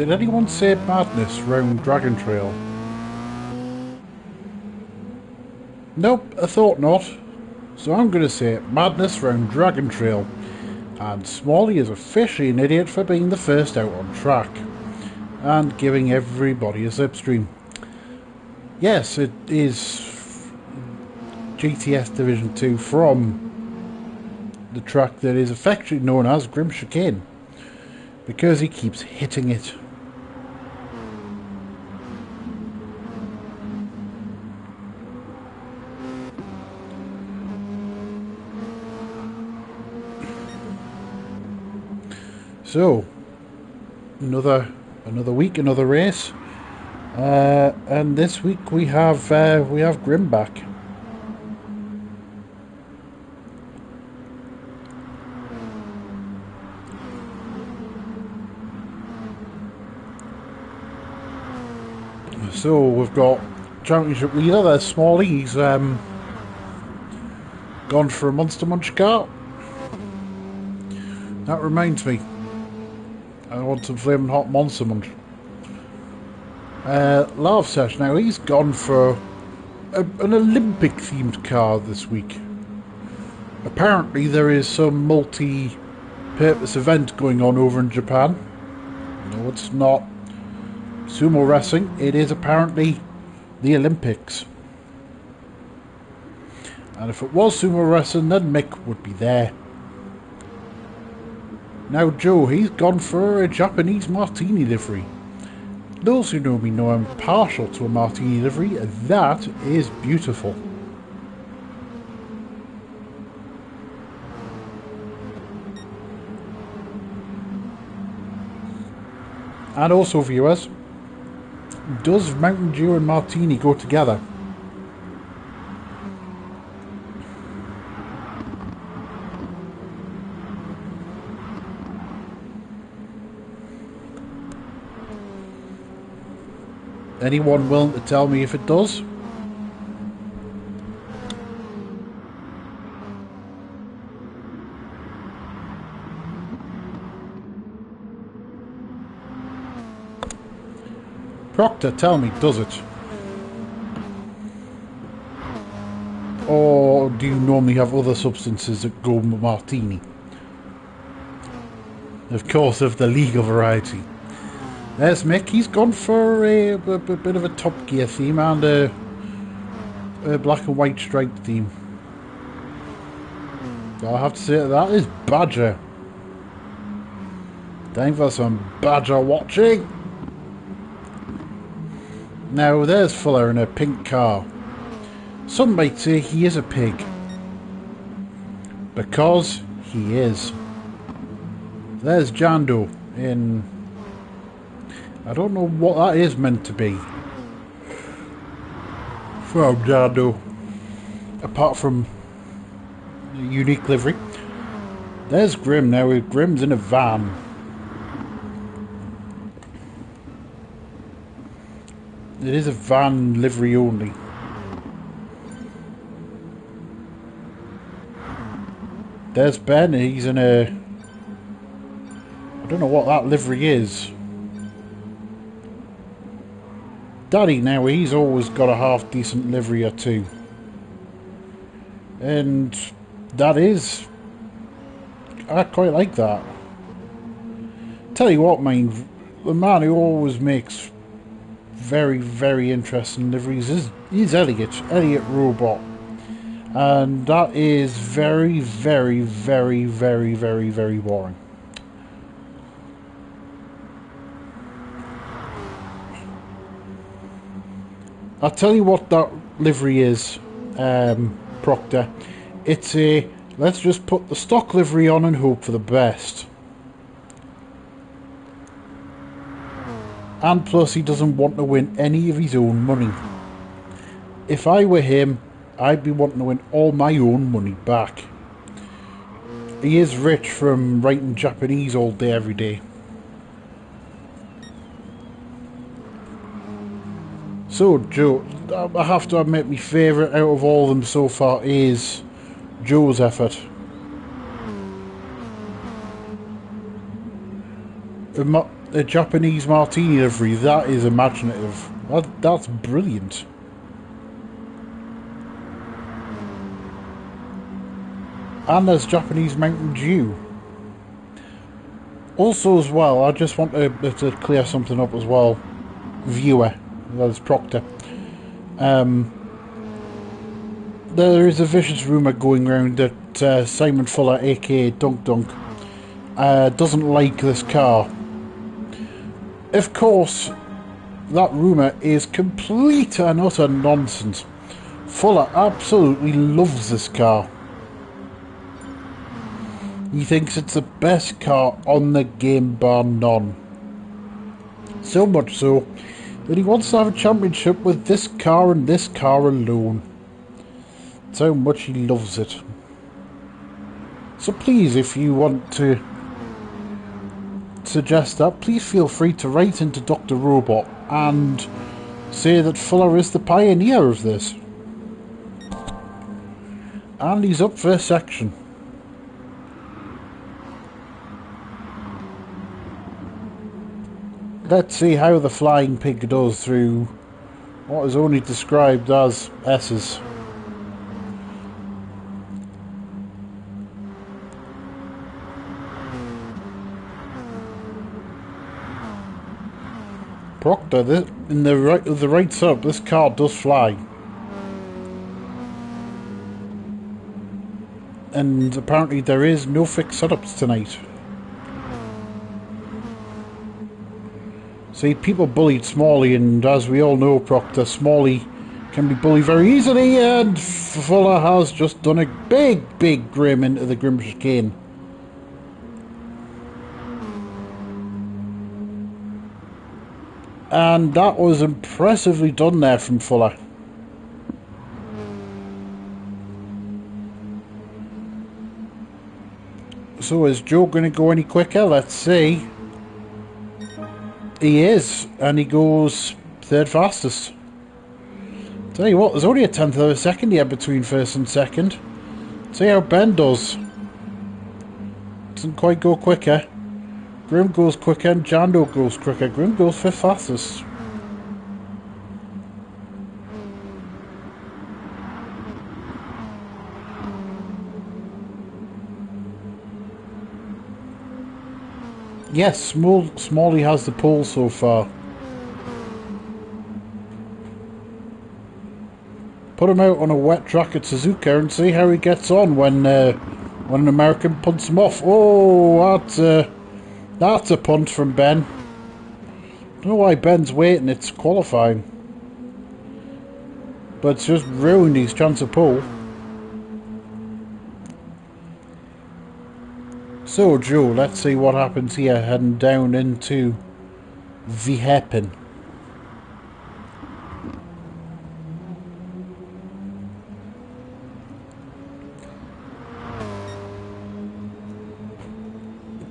Did anyone say madness round Dragon Trail? Nope, I thought not. So I'm going to say madness round Dragon Trail. And Smalley is officially an idiot for being the first out on track. And giving everybody a slipstream. Yes, it is GTS Division 2 from the track that is affectionately known as Chicane. Because he keeps hitting it. So, another week, another race, and this week we have Grim back. So we've got championship leader. There's Smalley. He's gone for a Monster Munch car. That reminds me. I want some flaming hot Monster Munch. Love Sesh now, he's gone for an Olympic themed car this week. Apparently there is some multi-purpose event going on over in Japan. No, it's not sumo wrestling, it is apparently the Olympics. And if it was sumo wrestling, then Mick would be there. Now Joe, he's gone for a Japanese martini livery. Those who know me know I'm partial to a martini livery, and that is beautiful. And also viewers, does Mountain Dew and martini go together? Anyone willing to tell me if it does? Proctor, tell me, does it? Or do you normally have other substances that go martini? Of course, of the legal variety. There's Mick, he's gone for a bit of a Top Gear theme and a black and white striped theme. I have to say that is Badger. Time for some Badger watching. Now there's Fuller in a pink car. Some might say he is a pig. Because he is. There's Jando in... I don't know what that is meant to be. From Jando. Apart from the unique livery. There's Grim now. Grim's in a van. It is a van livery only. There's Ben. He's in a... I don't know what that livery is. Daddy now, he's always got a half decent livery or two. And that is... I quite like that. Tell you what, mind, the man who always makes very, very interesting liveries is Elliot Robot. And that is very, very, very, very, very, very boring. I'll tell you what that livery is, Proctor. It's a, let's just put the stock livery on and hope for the best. And plus he doesn't want to win any of his own money. If I were him, I'd be wanting to win all my own money back. He is rich from writing Japanese all day every day. So Joe, I have to admit my favourite out of all of them so far is Joe's effort. a Japanese martini livery. That is imaginative. That's brilliant. And there's Japanese Mountain Dew. Also as well, I just want to clear something up as well. Viewer, that is Proctor. There is a vicious rumour going around that Simon Fuller, aka Dunk Dunk, doesn't like this car. Of course, that rumour is complete and utter nonsense. Fuller absolutely loves this car. He thinks it's the best car on the game, bar none. So much so that he wants to have a championship with this car and this car alone. That's how much he loves it. So please, if you want to suggest that, please feel free to write into Dr. Robot and say that Fuller is the pioneer of this. And he's up for a section. Let's see how the flying pig does through what is only described as S's. Proctor, in the right setup, this car does fly. And apparently there is no fixed setups tonight. See, people bullied Smalley, and as we all know, Proctor, Smalley can be bullied very easily, and Fuller has just done a big grim into the Grim Chicane. And that was impressively done there from Fuller. So is Joe going to go any quicker? Let's see. He is, and he goes third fastest. Tell you what, there's only a tenth of a second here between first and second. See how Ben does. Doesn't quite go quicker. Grim goes quicker and Jando goes quicker. Grim goes fifth fastest. Yes, Smalley has the pole so far. Put him out on a wet track at Suzuka and see how he gets on when an American punts him off. Oh, that's a punt from Ben. Don't know why Ben's waiting, it's qualifying. But it's just ruined his chance of pole. So Joe, let's see what happens here heading down into the hairpin.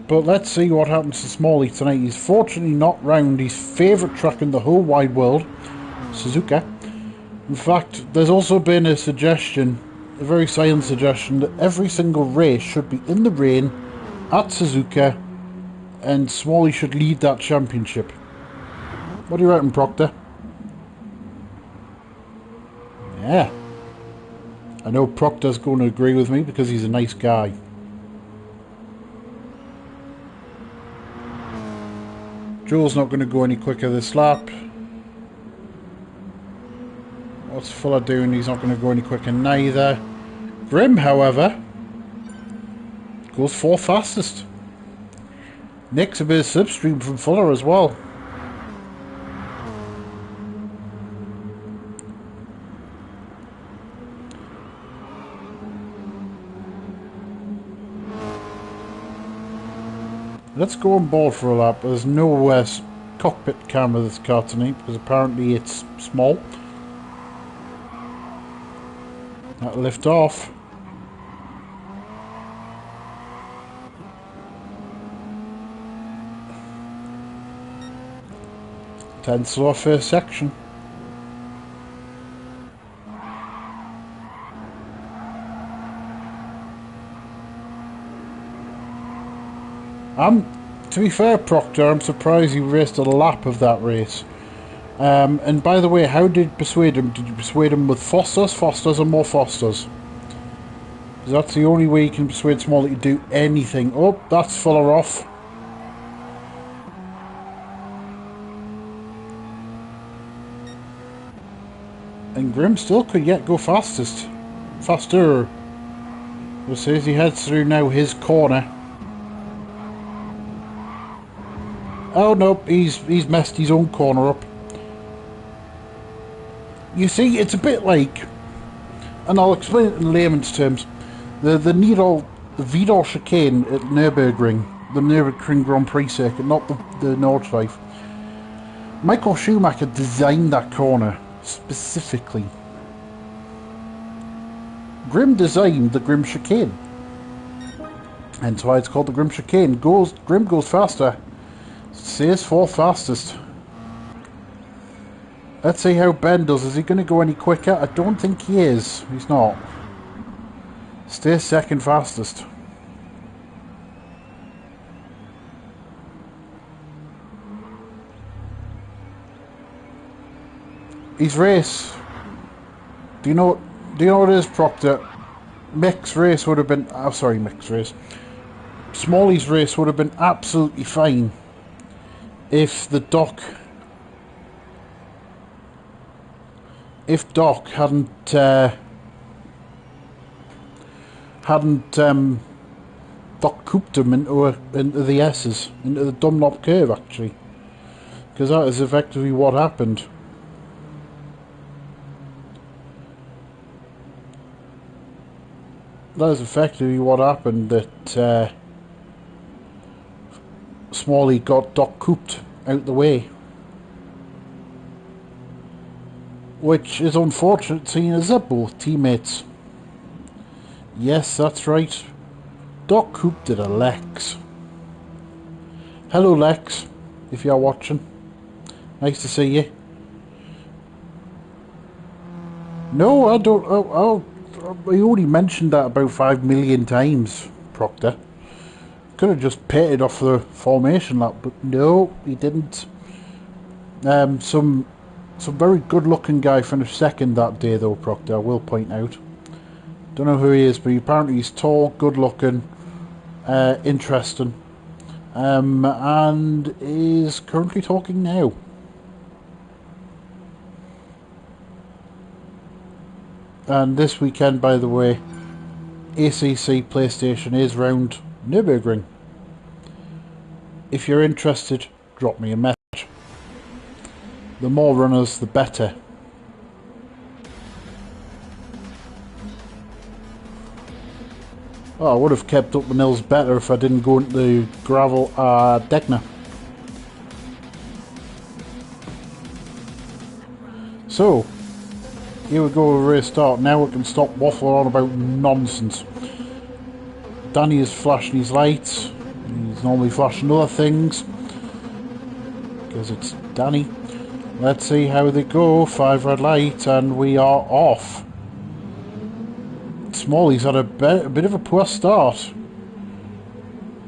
But let's see what happens to Smalley tonight. He's fortunately not round his favourite track in the whole wide world, Suzuka. In fact, there's also been a suggestion, a very silent suggestion, that every single race should be in the rain at Suzuka and Smalley should lead that championship. What do you reckon, Proctor? Yeah. I know Proctor's going to agree with me because he's a nice guy. Joel's not going to go any quicker this lap. What's Fuller doing? He's not going to go any quicker neither. Grim, however, goes fourth fastest. Nick's a bit of slipstream from Fuller as well. Let's go on board for a lap. There's no cockpit camera this car tonight because apparently it's small. That'll lift off. Tenths off first section. To be fair, Proctor, I'm surprised he raced a lap of that race. And by the way, how did you persuade him? Did you persuade him with Fosters, or more Fosters? Because that's the only way you can persuade Smalley to do anything. Oh, that's Fuller off. And Grimm still could yet go faster. We'll see as he heads through now his corner. Oh no, he's messed his own corner up. You see, it's a bit like, and I'll explain it in layman's terms, the Vidal chicane at Nürburgring, the Nürburgring Grand Prix circuit, not the Nordschleife. Michael Schumacher designed that corner specifically. Grimm designed the Grimm chicane, hence why it's called the Grimm chicane. Grimm goes faster. Says fourth fastest. Let's see how Ben does. Is he going to go any quicker? I don't think he is. He's not. Stays second fastest. His race. Do you know what it is, Proctor? Mick's race would have been... Oh, sorry, Mick's race. Smalley's race would have been absolutely fine if Doc hadn't Doc cooped him into the S's, into the Dunlop curve actually, because that is effectively what happened. That is effectively what happened. That Smalley got Doc cooped out the way, which is unfortunate seeing as they're both teammates. Yes, that's right. Doc cooped it a Lex. Hello Lex, if you're watching. Nice to see you. No, I don't. I already mentioned that about 5 million times, Proctor. Could have just pitted off the formation lap, but no, he didn't. Some very good looking guy finished second that day though, Proctor, I will point out. Don't know who he is, but apparently he's tall, good looking, interesting, and is currently talking now. And this weekend, by the way, ACC PlayStation is round Nürburgring. If you're interested, drop me a message. The more runners, the better. Oh, I would have kept up the nils better if I didn't go into the gravel Degner. So, here we go, race start. Now we can stop waffling on about nonsense. Danny is flashing his lights. He's normally flashing other things, because it's Danny. Let's see how they go. 5 red lights and we are off. Smalley's had a bit of a poor start.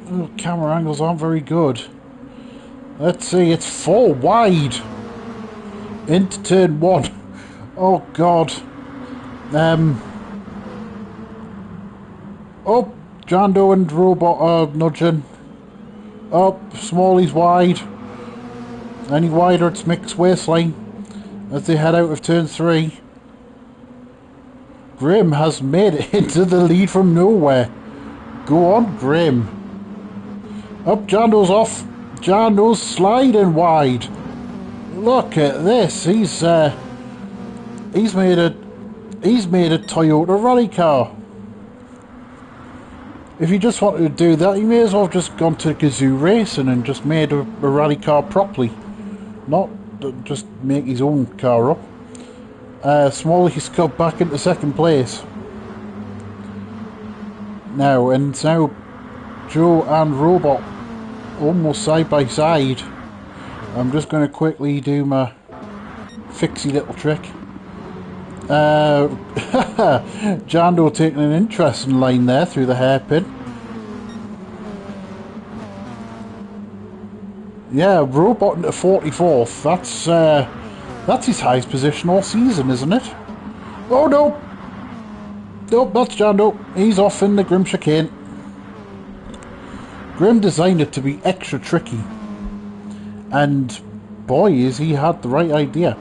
Oh, camera angles aren't very good. Let's see, it's 4 wide into turn 1. Oh god. Oh, Jando and Robot are nudging. Oh, Smalley's wide. Any wider, it's Mick's waistline as they head out of turn 3. Grimm has made it into the lead from nowhere. Go on, Grimm. Up, Jando's off. Jando's sliding wide. Look at this. He's made a Toyota rally car. If you just wanted to do that, you may as well have just gone to Gazoo Racing and just made a rally car properly. Not just make his own car up. Smalley's got back into second place. Now Joe and Robot almost side by side. I'm just going to quickly do my fixie little trick. Jando taking an interesting line there through the hairpin. Yeah, robot into 44th. That's his highest position all season, isn't it? Oh no! Nope, that's Jando. He's off in the Grim Chicane. Grim designed it to be extra tricky. And boy, is he had the right idea.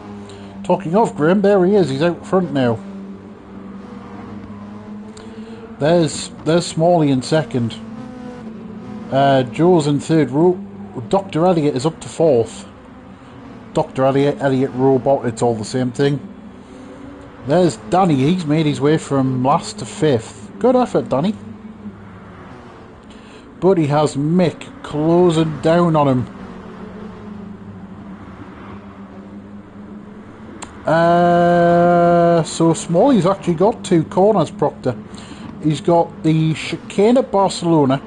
Talking of Grim, there he is. He's out front now. There's Smalley in second. Joe's in third. Dr. Elliot is up to fourth. Dr. Elliot Robot, it's all the same thing. There's Danny. He's made his way from last to fifth. Good effort, Danny. But he has Mick closing down on him. So Smalley's actually got two corners, Proctor. He's got the chicane at Barcelona,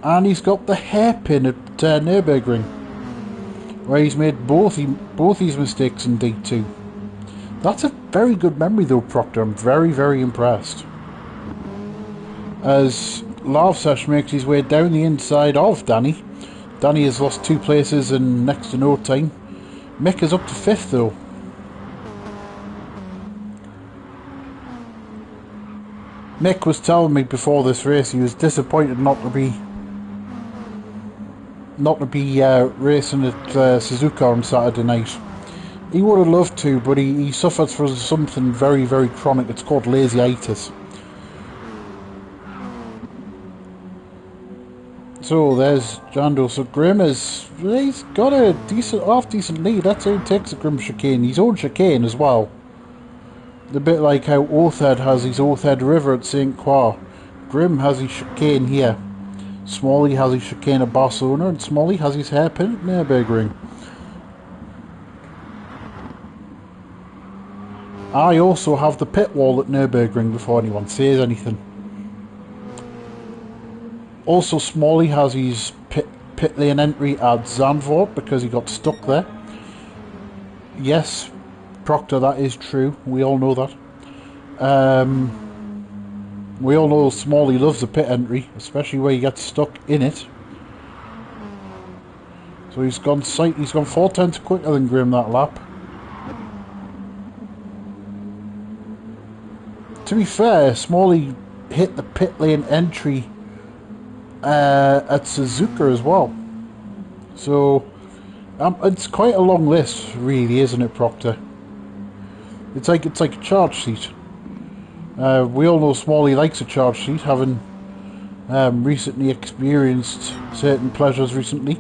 and he's got the hairpin at Nürburgring, where he's made both his mistakes in D2. That's a very good memory though, Proctor. I'm very, very impressed. As Lavsesh makes his way down the inside of Danny. Danny has lost 2 places in next to no time. Mick is up to 5th though. Mick was telling me before this race he was disappointed not to be racing at Suzuka on Saturday night. He would have loved to, but he suffered from something very, very chronic. It's called lazyitis. So there's Jando. So Grim he's got a decent lead. That's how he takes a Grim chicane. His own chicane as well. A bit like how Othed has his Othed River at St. Croix. Grim has his chicane here. Smalley has his chicane at Barcelona, and Smalley has his hairpin at Nürburgring. I also have the pit wall at Nürburgring before anyone says anything. Also, Smalley has his pit lane entry at Zandvoort because he got stuck there. Yes, Proctor, that is true. We all know that. We all know Smalley loves a pit entry, especially where he gets stuck in it. So he's gone 4 tenths quicker than Grim that lap. To be fair, Smalley hit the pit lane entry at Suzuka as well. So it's quite a long list, really, isn't it, Proctor? It's like a charge sheet. We all know Smalley likes a charge sheet, having recently experienced certain pleasures recently.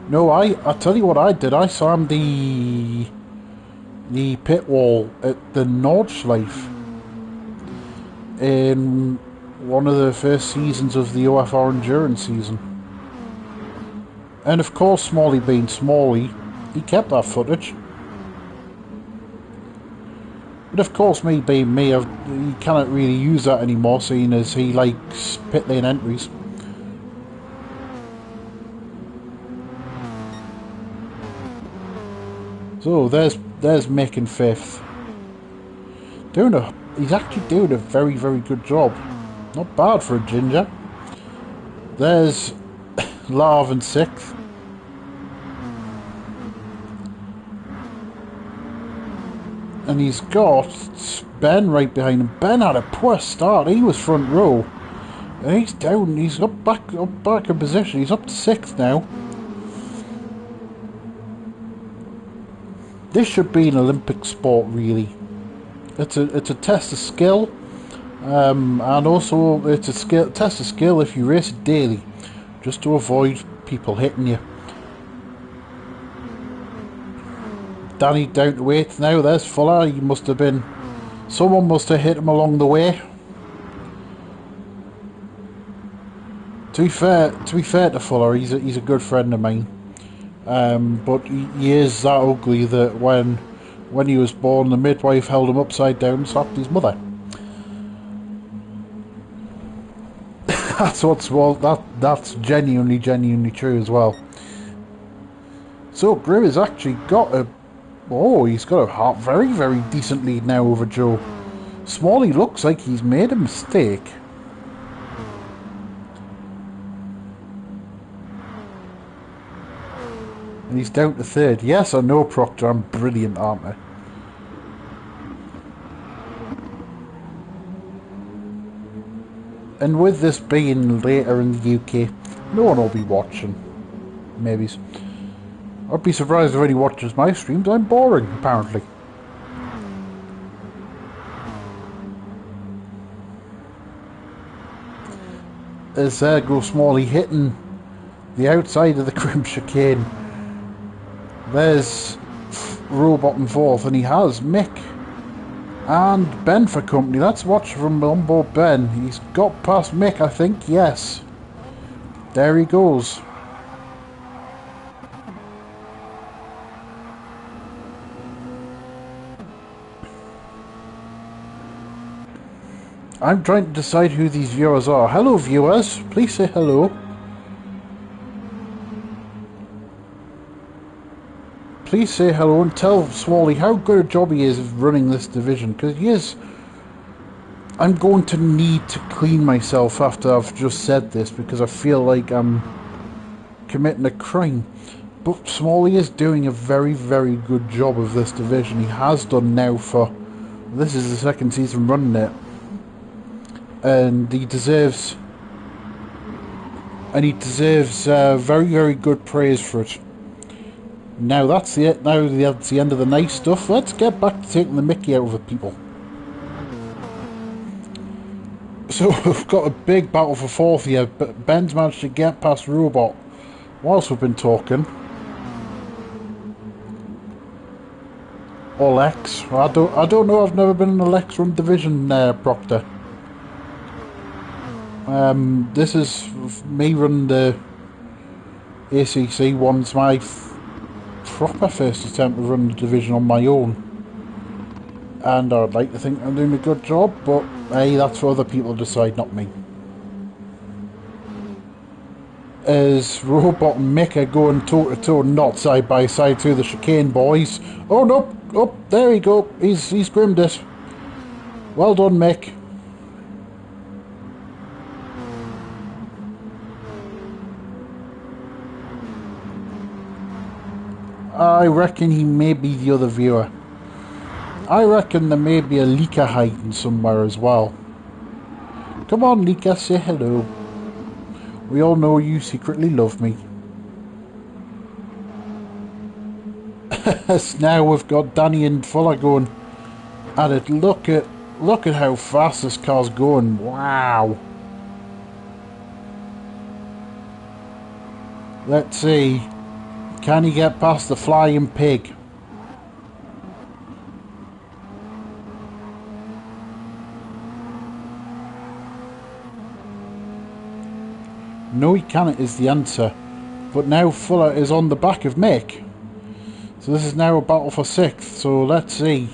No, I tell you what I did. I saw him the pit wall at the Nordschleife in one of the first seasons of the OFR endurance season. And of course, Smalley being Smalley, he kept that footage. But of course, me being me, he cannot really use that anymore, seeing as he likes pit lane entries. So there's Mick in 5th. He's actually doing a very, very good job. Not bad for a ginger. There's Lav in 6th. And he's got Ben right behind him. Ben had a poor start. He was front row. And he's down. He's up back in position. He's up to 6th now. This should be an Olympic sport, really. It's a test of skill, and also it's a test of skill if you race it daily, just to avoid people hitting you. Danny down to 8th now. There's Fuller. Someone must have hit him along the way. To be fair to Fuller, he's a good friend of mine. But he is that ugly that when he was born, the midwife held him upside down and slapped his mother. That's genuinely true as well. So Grim has actually got he's got a very, very decent lead now over Joe. Smalley looks like he's made a mistake. And he's down to third. Yes, I know, Proctor, I'm brilliant, aren't I? And with this being later in the UK, no one will be watching. Maybe. I'd be surprised if anyone watches my streams. I'm boring, apparently. As there goes Smalley hitting the outside of the Crim Chicane. There's Robot in fourth, and he has Mick and Ben for company. Let's watch from onboard Ben. He's got past Mick, I think. Yes. There he goes. I'm trying to decide who these viewers are. Hello, viewers. Please say hello. Please say hello and tell Smalley how good a job he is of running this division, because he is. I'm going to need to clean myself after I've just said this, because I feel like I'm committing a crime. But Smalley is doing a very, very good job of this division. He has done now for... This is the second season running it. And he deserves... very, very good praise for it. Now that's it. Now that's the end of the nice stuff. Let's get back to taking the mickey out of the people. So we've got a big battle for fourth here, but Ben's managed to get past Robot whilst we've been talking. Or Lex. I don't know. I've never been in a Lex run division, Proctor. This is me running the ACC. One's my proper first attempt to run the division on my own, and I'd like to think I'm doing a good job, but hey, that's for other people to decide, not me. As Robot and Mick are going toe to toe, not side by side through the chicane, boys. Oh no! Oh, there we go. He's grimmed it. Well done, Mick. I reckon he may be the other viewer. I reckon there may be a Lika hiding somewhere as well. Come on, Lika, say hello. We all know you secretly love me. Now we've got Danny and Fuller going at it. Look at how fast this car's going. Wow. Let's see. Can he get past the flying pig? No, he can't is the answer. But now Fuller is on the back of Mick. So this is now a battle for sixth. So let's see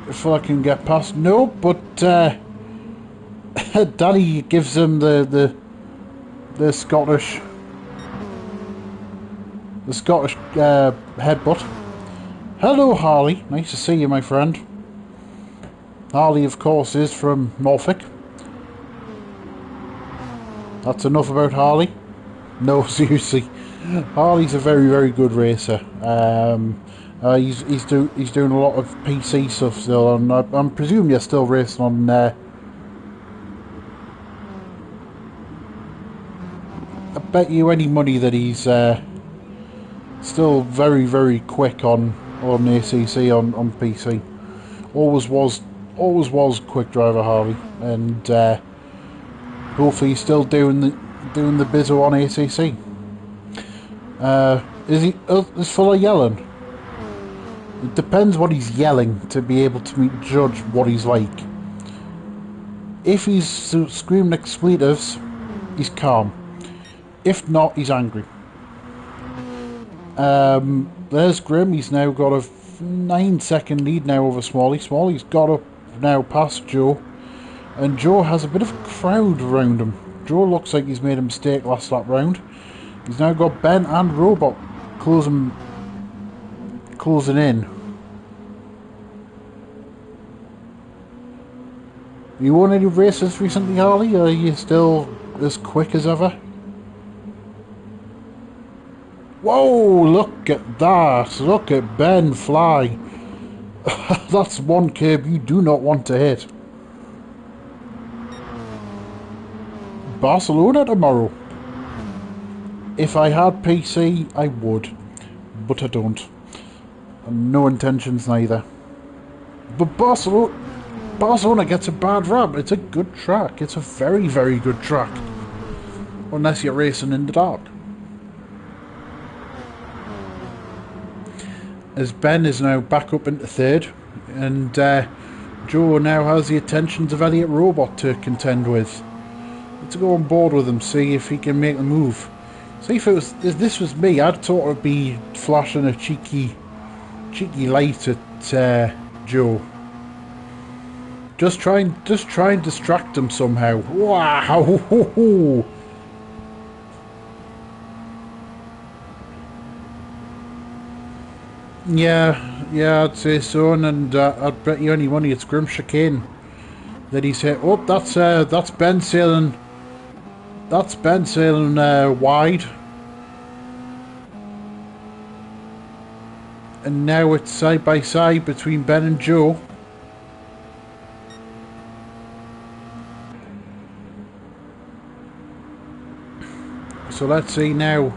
if Fuller can get past. No, but Danny gives him the Scottish headbutt. Hello, Harley. Nice to see you, my friend. Harley, of course, is from Norfolk. That's enough about Harley. No, seriously, Harley's a very, very good racer. He's doing a lot of PC stuff still, and I'm presuming you're still racing on. I bet you any money that he's still very, very quick on ACC on PC. Always was quick driver Harley, and hopefully he's still doing the bizzo on ACC. Is Fuller yelling? It depends what he's yelling to be able to judge what he's like. If he's screaming expletives, he's calm. If not, he's angry. There's Grim. He's now got a 9-second lead now over Smalley. Smalley's got up now past Joe, and Joe has a bit of a crowd around him. Joe looks like he's made a mistake last lap round. He's now got Ben and Robot closing in. You won any races recently, Harley? Are you still as quick as ever? Whoa, look at that. Look at Ben fly. That's one curb you do not want to hit. Barcelona tomorrow. If I had PC, I would. But I don't. And no intentions neither. But Barcelona gets a bad rap. It's a good track. It's a very, very good track. Unless you're racing in the dark. As Ben is now back up into third. And Joe now has the attentions of Elliot Robot to contend with. Let's go on board with him, see if he can make the move. See if this was me, I'd thought it'd be flashing a cheeky light at Joe. Just try and distract him somehow. Wow! Yeah, I'd say so, and I'd bet you any money it's Chicane that he's hit. Oh, that's Ben sailing. That's Ben sailing wide. And now it's side by side between Ben and Joe. So let's see now.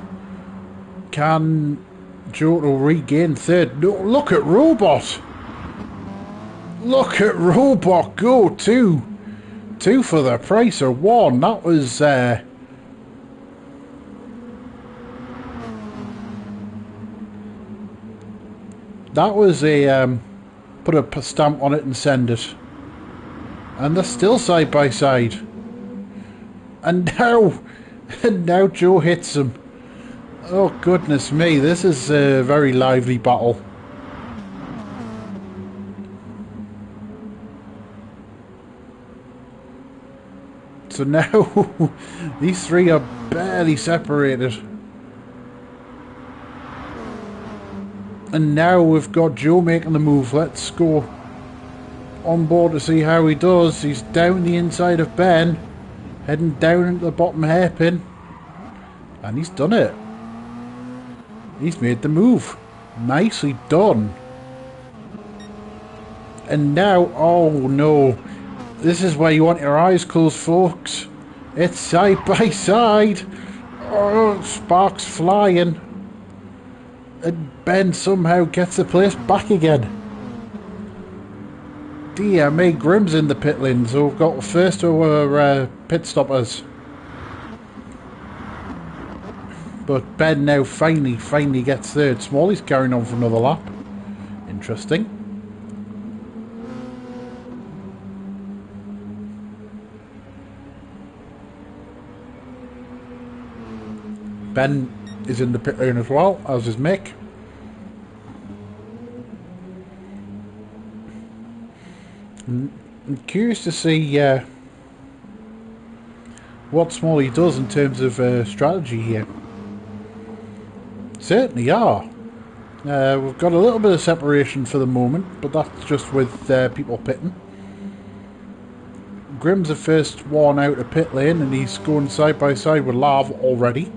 Can Joe regain third? No, look at Robot. Look at Robot go. Two for the price of one. That was a put a stamp on it and send it. And they're still side by side. And now Joe hits him. Oh goodness me, this is a very lively battle. So now these three are barely separated. And now we've got Joe making the move. Let's go on board to see how he does. He's down the inside of Ben, heading down into the bottom hairpin. And he's done it. He's made the move. Nicely done. And now, oh no. This is where you want your eyes closed, folks. It's side by side. Oh, sparks flying. And Ben somehow gets the place back again. Dear me, Grimm's in the pit lane, so we've got the first of our pit stoppers. But Ben now finally gets third. Smalley's carrying on for another lap. Interesting. Ben is in the pit lane as well, as is Mick. I'm curious to see what Smalley does in terms of strategy here. Certainly are. We've got a little bit of separation for the moment, but that's just with people pitting. Grimm's the first one out of pit lane, and he's going side by side with Lav already.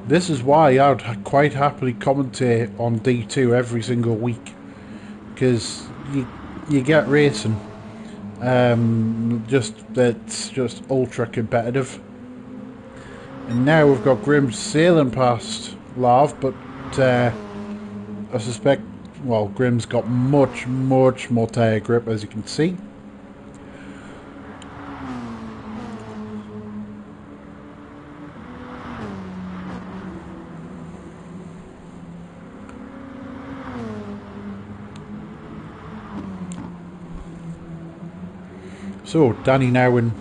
This is why I'd quite happily commentate on D2 every single week, because you get racing. It's just ultra competitive. And now we've got Grimm sailing past Lav, but I suspect, well, Grimm's got much more tyre grip, as you can see. So, Danny now in.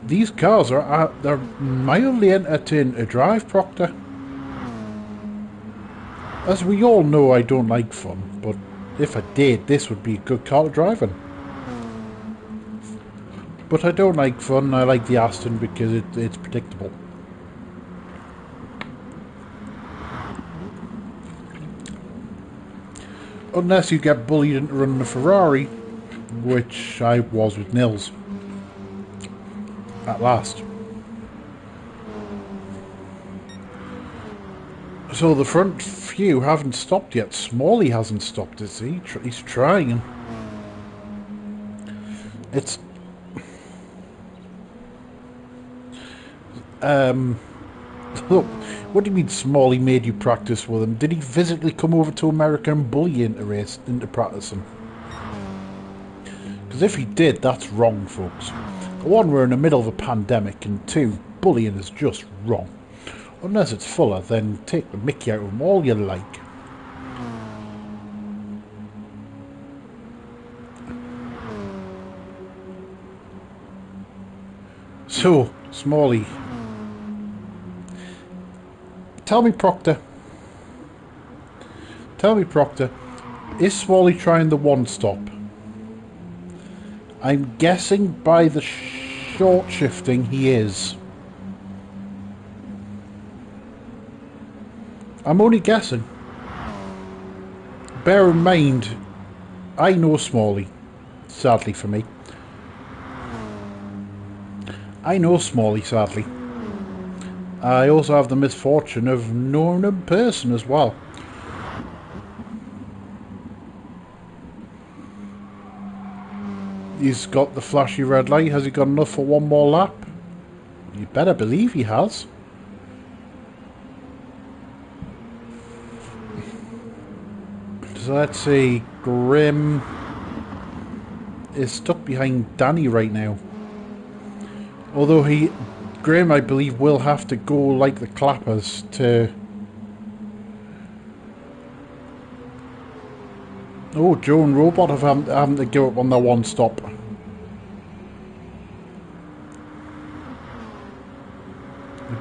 These cars they're mildly entertaining to drive, Proctor. As we all know, I don't like fun, but if I did, this would be a good car to drive in. But I don't like fun. I like the Aston because it's predictable. Unless you get bullied into running a Ferrari, which I was with Nils. At last. So the front few haven't stopped yet. Smalley hasn't stopped, is he? He's trying. It's... Look, what do you mean Smalley made you practice with him? Did he physically come over to America and bully you into practicing? Because if he did, that's wrong, folks. One, we're in the middle of a pandemic, and two, bullying is just wrong. Unless it's Fuller, then take the mickey out of him all you like. So, Smalley. Tell me, Proctor, is Smalley trying the one-stop? I'm guessing by the short shifting he is. I'm only guessing. Bear in mind, I know Smalley, sadly for me. I know Smalley, sadly. I also have the misfortune of knowing him in person as well. He's got the flashy red light. Has he got enough for one more lap? You better believe he has. So let's see. Grim is stuck behind Danny right now. Although Graham, I believe, will have to go like the clappers to... Oh, Joe and Robot have having to give up on their one stop.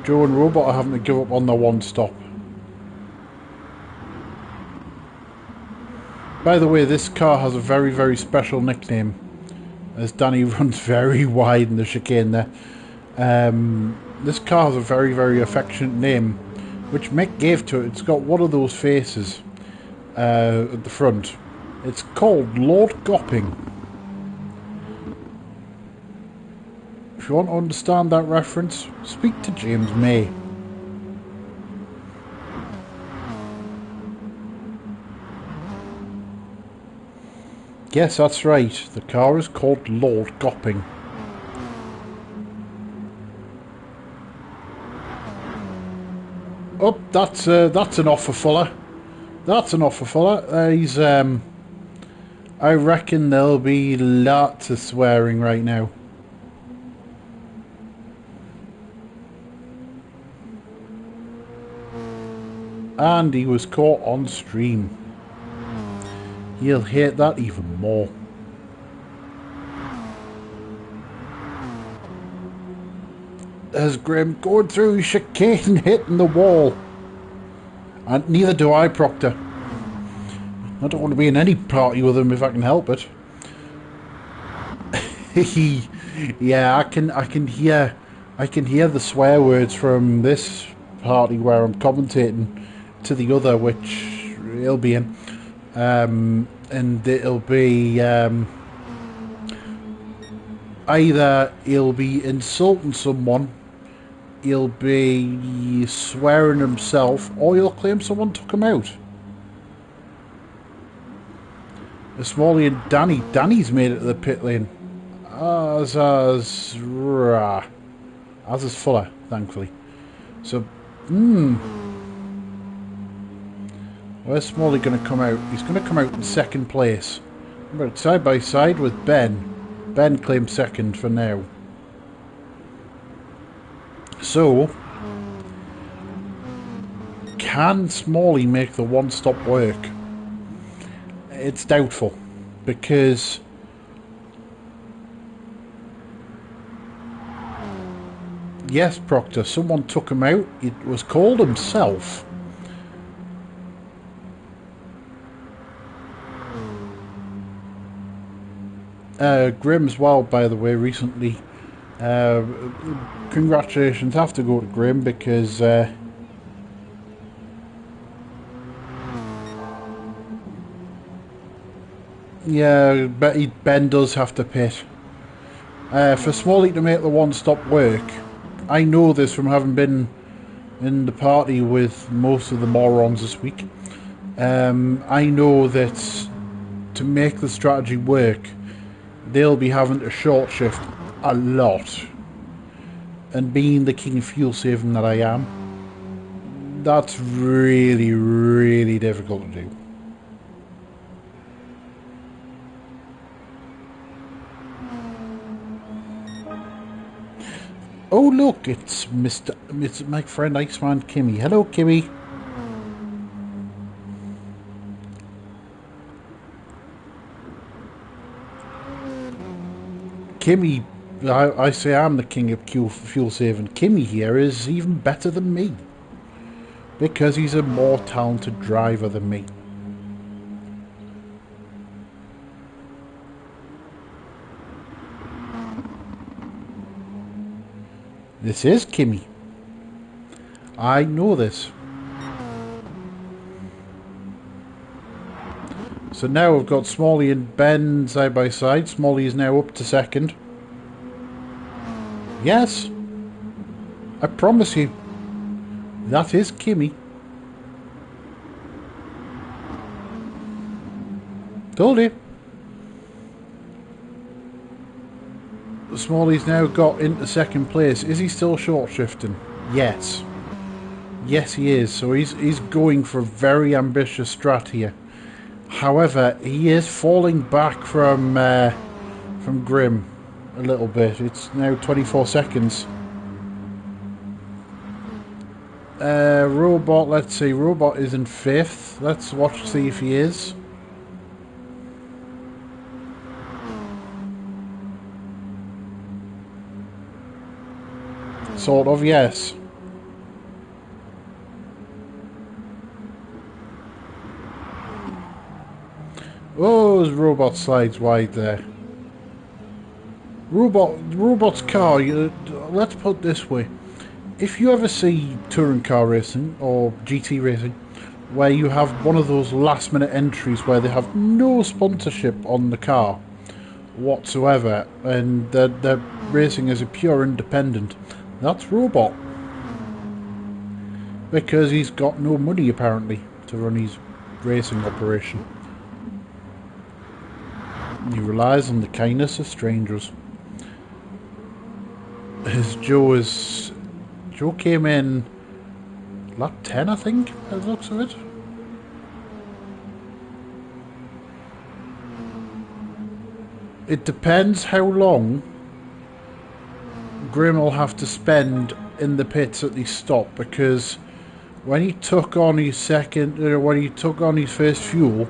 Joe and Robot are having to give up on their one stop. By the way, this car has a very, very special nickname, as Danny runs very wide in the chicane there. This car has a very, very affectionate name, which Mick gave to it. It's got one of those faces at the front. It's called Lord Gopping. If you want to understand that reference, speak to James May. Yes, that's right. The car is called Lord Gopping. Oh, that's an offer, Fuller. That's an offer, Fuller. He's I reckon there'll be lots of swearing right now. And he was caught on stream. He'll hate that even more. There's Grim going through chicane, hitting the wall. And neither do I, Proctor. I don't want to be in any party with him if I can help it. Yeah, I can hear the swear words from this party where I'm commentating to the other, which he'll be in. And it'll be either he'll be insulting someone, he'll be swearing himself, or he'll claim someone took him out. Smalley and Danny's made it to the pit lane. As is Fuller, thankfully. So, where's Smalley going to come out? He's going to come out in second place. About side by side with Ben. Ben claims second for now. So, can Smalley make the one-stop work? It's doubtful, because yes, Proctor, someone took him out. It was called himself. Grim as well, by the way, recently. Congratulations have to go to Grim, because Yeah, but Ben does have to pit. For Smalley to make the one-stop work, I know this from having been in the party with most of the morons this week. I know that to make the strategy work, they'll be having to short shift a lot. And being the king of fuel saving that I am, that's really, really difficult to do. Oh look, it's my friend Iceman Kimmy. Hello, Kimmy. Kimmy, I say I'm the king of fuel saving. Kimmy here is even better than me because he's a more talented driver than me. This is Kimmy. I know this. So now we've got Smalley and Ben side by side. Smalley is now up to second. Yes. I promise you. That is Kimmy. Told you. Smalley's now got into second place. Is he still short shifting? Yes. Yes, he is. So he's going for a very ambitious strat here. However, he is falling back from Grim a little bit. It's now 24 seconds. Robot, let's see. Robot is in 5th. Let's watch, see if he is. Sort of, yes. Oh, his robot slides wide there. Robot's car, let's put it this way. If you ever see touring car racing or GT racing, where you have one of those last minute entries where they have no sponsorship on the car whatsoever, and they're racing as a pure independent, that's Robot. Because he's got no money apparently to run his racing operation. He relies on the kindness of strangers. Joe came in lap 10, I think, by the looks of it. It depends how long Grim will have to spend in the pits at the stop, because when he took on his first fuel,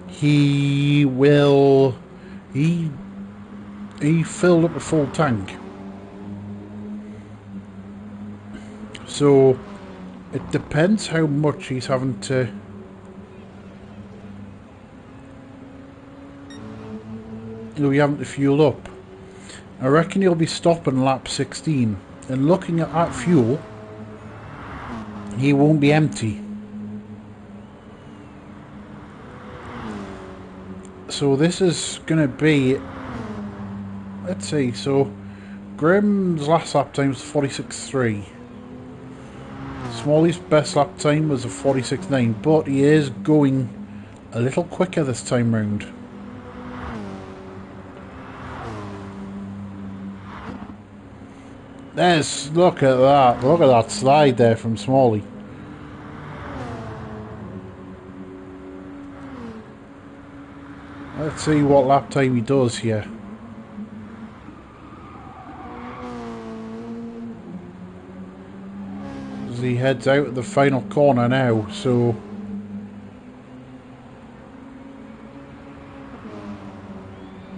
he filled up a full tank. So it depends how much he's having to fuel up. I reckon he'll be stopping lap 16, and looking at that fuel, he won't be empty. So this is going to be, let's see, so Grim's last lap time was 46.3. Smalley's best lap time was a 46.9, but he is going a little quicker this time round. Look at that slide there from Smalley. Let's see what lap time he does here. As he heads out of the final corner now, so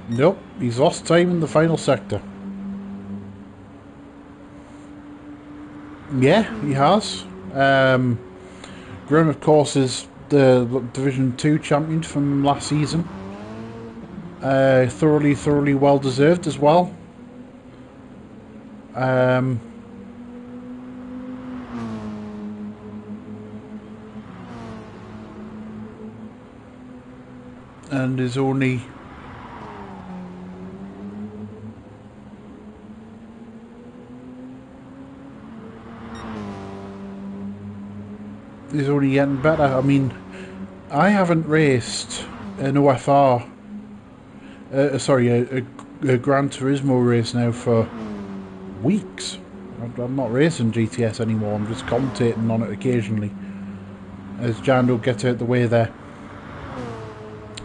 nope, he's lost time in the final sector. Yeah, he has. Grim, of course, is the Division 2 champion from last season. Thoroughly well deserved as well. and is only getting better. I mean, I haven't raced an OFR, sorry, a Gran Turismo race now for weeks. I'm not racing GTS anymore. I'm just commentating on it occasionally as Jando gets out the way there.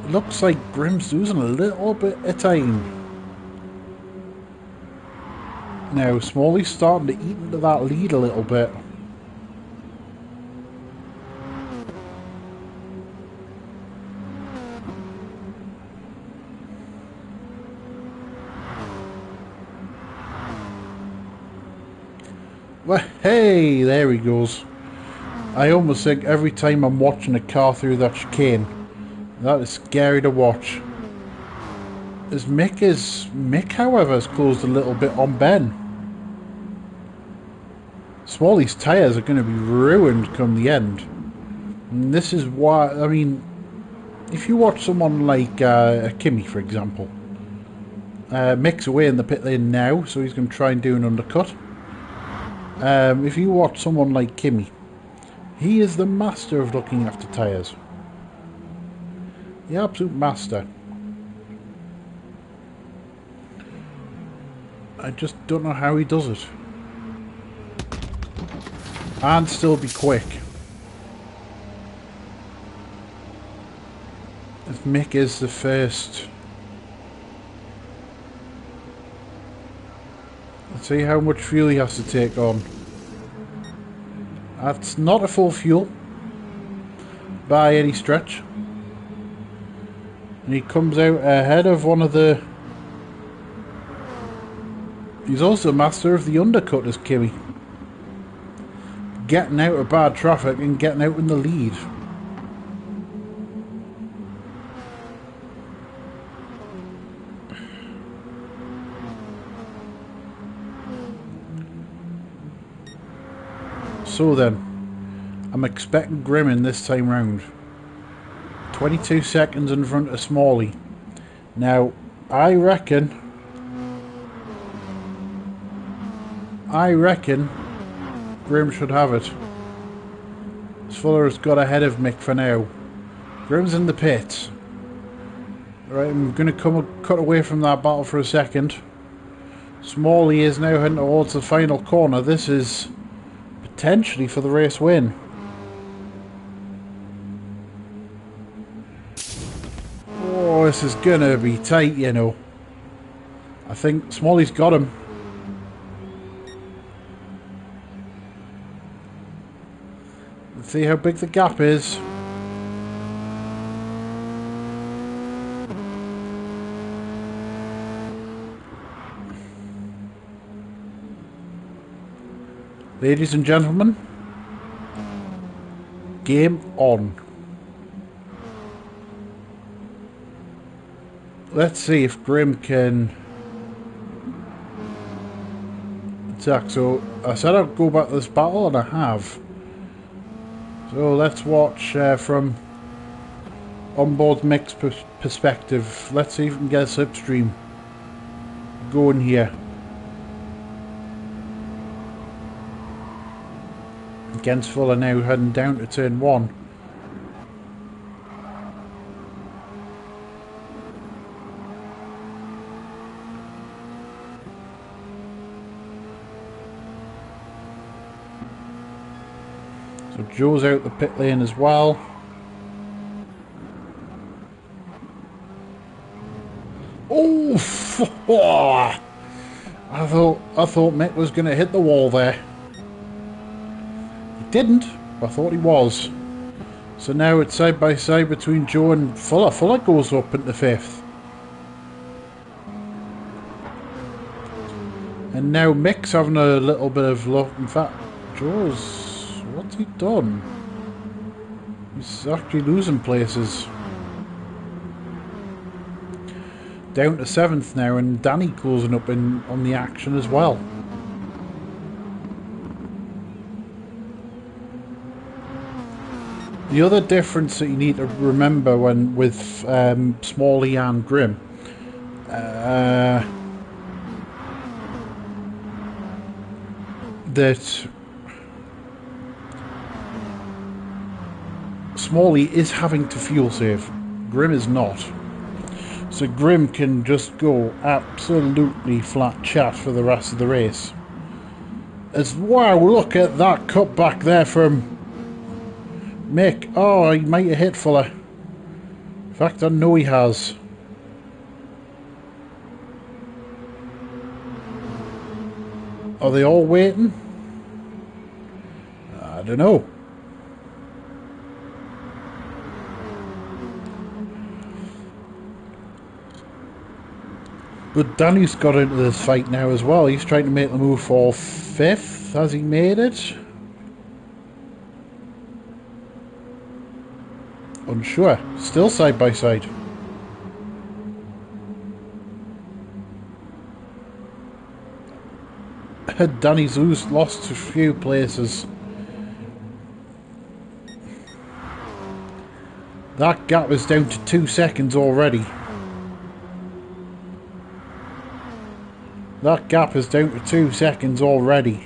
Looks like Grim's losing a little bit of time. Now, Smalley's starting to eat into that lead a little bit. Well, hey, there he goes. I almost think every time I'm watching a car through that chicane, that is scary to watch. As Mick, however, has closed a little bit on Ben. Smalley's tyres are going to be ruined come the end. And this is why, I mean, if you watch someone like Kimi, for example, Mick's away in the pit lane now, so he's going to try and do an undercut. If you watch someone like Kimi, he is the master of looking after tyres. The absolute master. I just don't know how he does it. And still be quick. If Mick is the first. Let's see how much fuel he has to take on. That's not a full fuel by any stretch. And he comes out ahead of one of the... He's also master of the undercut as Kimi. Getting out of bad traffic and getting out in the lead. So then, I'm expecting Grim in this time round. 22 seconds in front of Smalley. Now, I reckon Grim should have it. Fuller has got ahead of Mick for now. Grim's in the pits. Right, I'm going to cut away from that battle for a second. Smalley is now heading towards the final corner. This is potentially for the race win. Oh, this is gonna be tight, you know. I think Smalley's got him. Let's see how big the gap is. Ladies and gentlemen, game on. Let's see if Grim can attack. So I said I'd go back to this battle, and I have. So let's watch from onboard Mick's perspective. Let's see if we can get a slipstream going here. Against Fuller now heading down to turn 1. So Joe's out the pit lane as well. Oh! I thought Mick was going to hit the wall there. Didn't, but I thought he was. So now it's side by side between Joe and Fuller. Fuller goes up into 5th. And now Mick's having a little bit of luck. In fact, what's he done? He's actually losing places. Down to 7th now, and Danny closing up on the action as well. The other difference that you need to remember when with Smalley and Grim, that Smalley is having to fuel save. Grim is not. So Grim can just go absolutely flat chat for the rest of the race. As wow, look at that cut back there from Mick. Oh, he might have hit Fuller. In fact, I know he has. Are they all waiting? I don't know. But Danny's got into this fight now as well. He's trying to make the move for 5th. Has he made it? Unsure. Still side by side. Danny's lost a few places. That gap is down to 2 seconds already. That gap is down to 2 seconds already.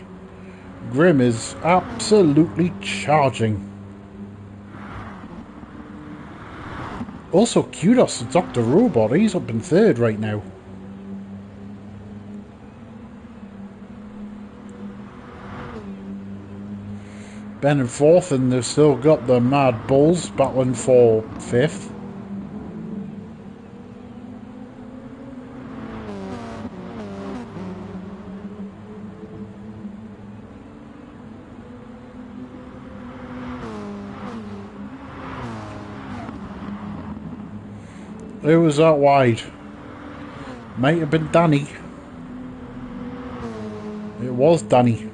Grim is absolutely charging. Also, kudos to Dr. Robot. He's up in 3rd right now. Ben in 4th, and they've still got the Mad Bulls battling for 5th. Who was that wide? Might have been Danny. It was Danny.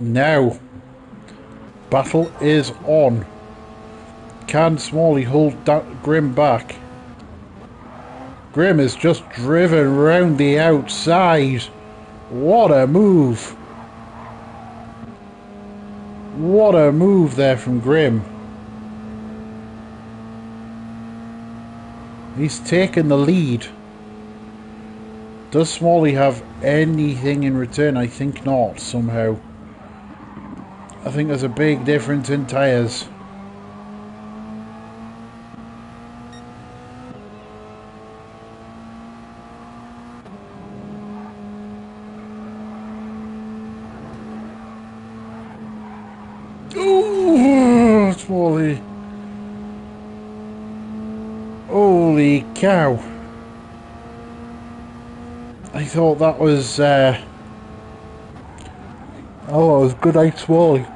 Now, battle is on. Can Smalley hold Grim back? Grim is just driven round the outside. What a move. What a move there from Grim. He's taken the lead. Does Smalley have anything in return? I think not, somehow. I think there's a big difference in tyres. Ooh, Smalley. Holy cow. I thought that was, oh, it was good night, Smalley.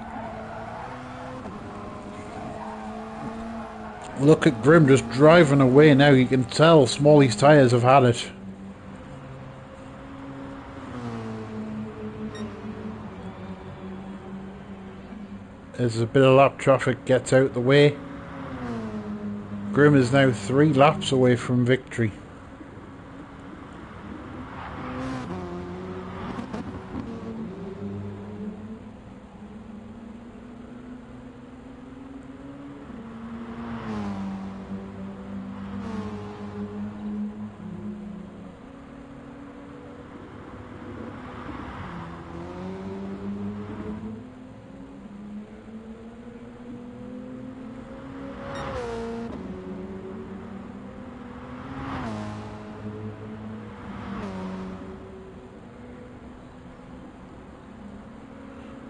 Look at Grim just driving away now. You can tell Smalley's tyres have had it. As a bit of lap traffic gets out the way, Grim is now 3 laps away from victory.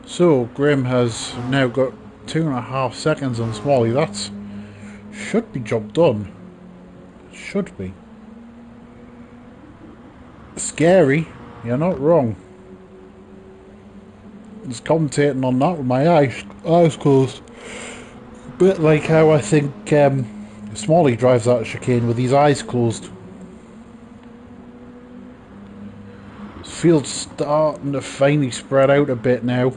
So Grim has now got 2.5 seconds on Smalley. That's should be job done. Should be. Scary. You're not wrong. I was commentating on that with my eyes closed. A bit like how I think Smalley drives out of chicane with his eyes closed. Field's starting to finally spread out a bit now.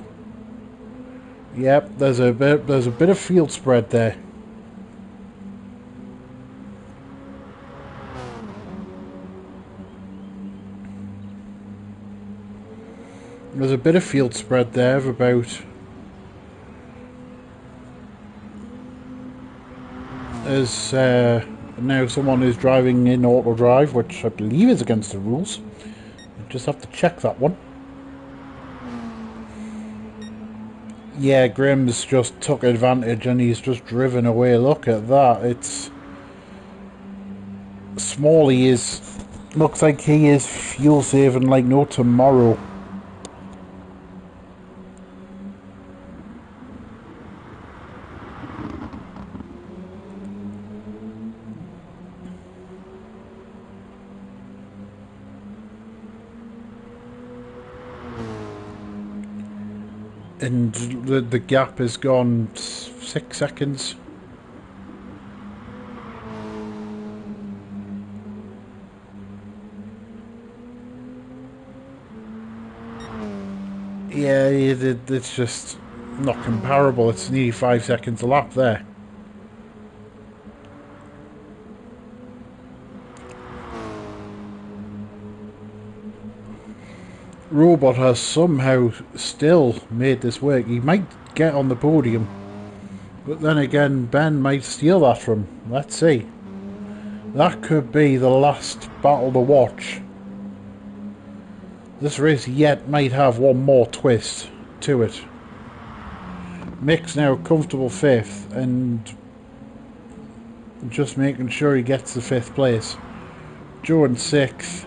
Yep, there's a bit of field spread there. There's a bit of field spread there of about... There's now someone who's driving in auto drive, which I believe is against the rules. You just have to check that one. Yeah, Grimm's just took advantage and he's just driven away. Look at that. It's... Smalley is... Looks like he is fuel saving like no tomorrow. And the gap has gone 6 seconds. Yeah, it's just not comparable. It's nearly 5 seconds a lap there. Robot has somehow still made this work. He might get on the podium, but then again Ben might steal that from him. Let's see. That could be the last battle to watch. This race yet might have one more twist to it. Mick's now comfortable 5th and just making sure he gets the 5th place. Joe in 6th.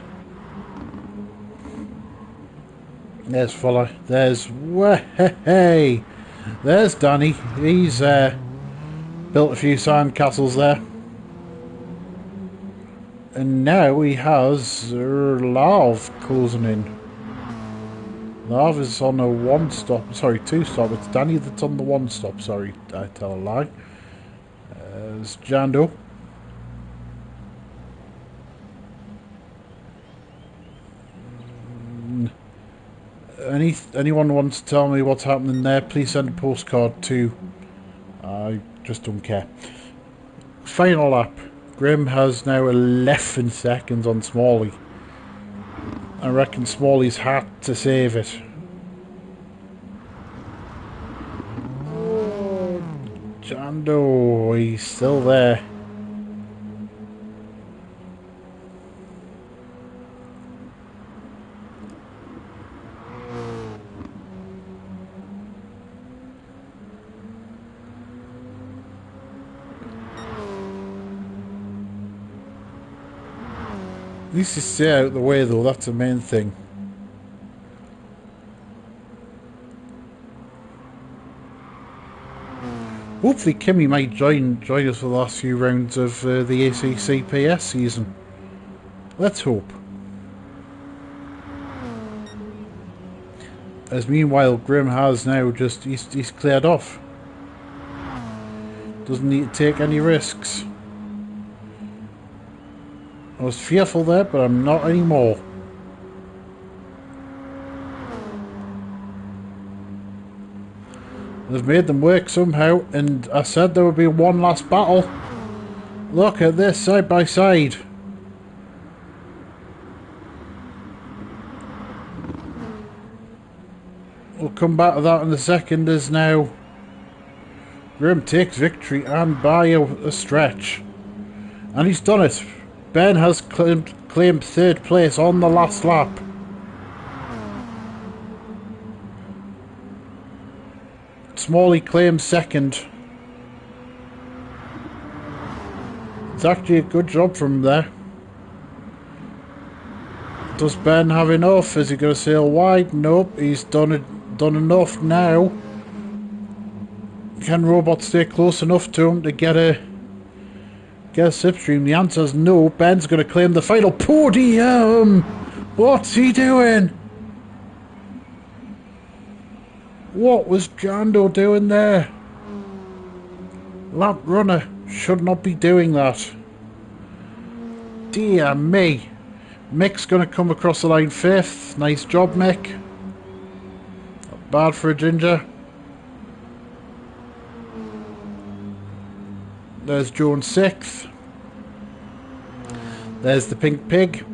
There's Fuller. There's... Hey! There's Danny. He's built a few sandcastles there. And now he has Larv closing in. Larv is on a 1-stop. Sorry, 2-stop. It's Danny that's on the 1-stop. Sorry, I tell a lie. There's Jando. Anyone wants to tell me what's happening there, please send a postcard to... I just don't care. Final lap. Grimm has now 11 seconds on Smalley. I reckon Smalley's had to save it. Jando, he's still there. At least he's stay out of the way though, that's the main thing. Hopefully Kimmy might join us for the last few rounds of the ACCPS season. Let's hope. As meanwhile Grimm has now just, he's cleared off. Doesn't need to take any risks. I was fearful there, but I'm not anymore. They've made them work somehow, and I said there would be one last battle. Look at this, side by side. We'll come back to that in a second, as now Grimm takes victory, and by a stretch. And he's done it. Ben has claimed 3rd place on the last lap. Smalley claims 2nd. It's actually a good job from there. Does Ben have enough? Is he going to sail wide? Nope, he's done enough now. Can Robot stay close enough to him to get a slipstream? The answer is no. Ben's going to claim the final podium. What's he doing? What was Jando doing there? Lap runner should not be doing that. Dear me. Mick's going to come across the line 5th. Nice job, Mick. Not bad for a ginger. There's Joe in 6th. There's the pink pig.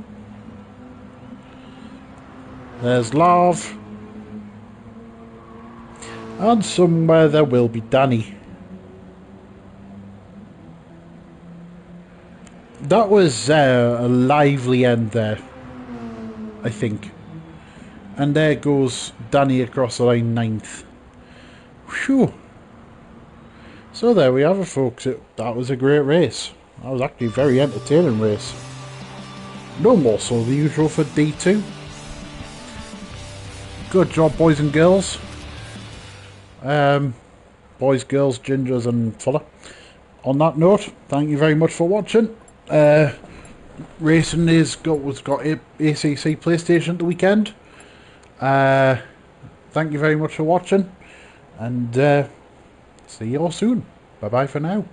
There's Larv. And somewhere there will be Danny. That was a lively end there, I think. And there goes Danny across the line, 9th. Phew. So there we have it, folks. That was a great race. That was actually a very entertaining race. No more so the usual for D2. Good job, boys and girls. Boys, girls, gingers and fuller. On that note, thank you very much for watching. Racing was got ACC PlayStation the weekend. Thank you very much for watching, and see you all soon. Bye bye for now.